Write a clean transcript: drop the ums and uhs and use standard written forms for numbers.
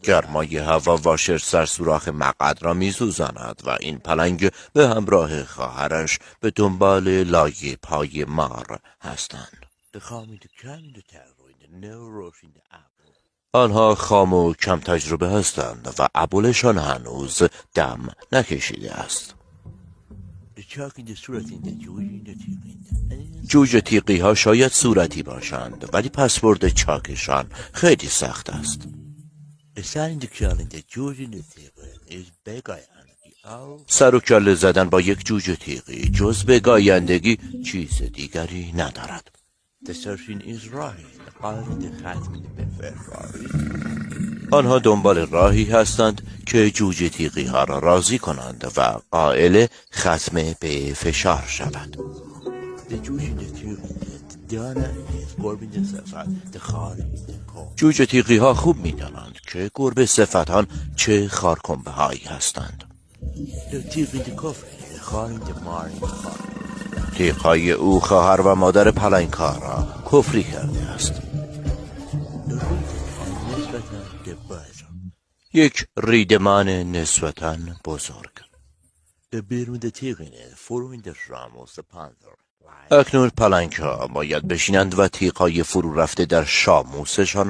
گرمای هوا واشر سرسوراخ مقعد را می‌سوزاند و این پلنگ به همراه خواهرش به دنبال لایه پای مار هستند. آنها خام و کم تجربه هستند و ابولشان هنوز دم نکشیده است. جوجه تیغی ها شاید صورتی باشند ولی پسورد چاکشان خیلی سخت است. سر و کله زدن با یک جوجه تیغی جز بگایندگی چیز دیگری ندارد. آنها دنبال راهی هستند که جوجه تیغی ها را راضی کنند و قائل ختم به فشار شود. جوجه تیغی ها خوب می دانند که گربه صفتان چه خارکنبه هایی هستند. تیغهای او خواهر و مادر پلنگ‌ها را کفری کرده است. یک ریدمان نسبتاً بزرگ. اکنون پلنگ‌ها باید بشینند و تیغ‌های فرو رفته در شاموسشان را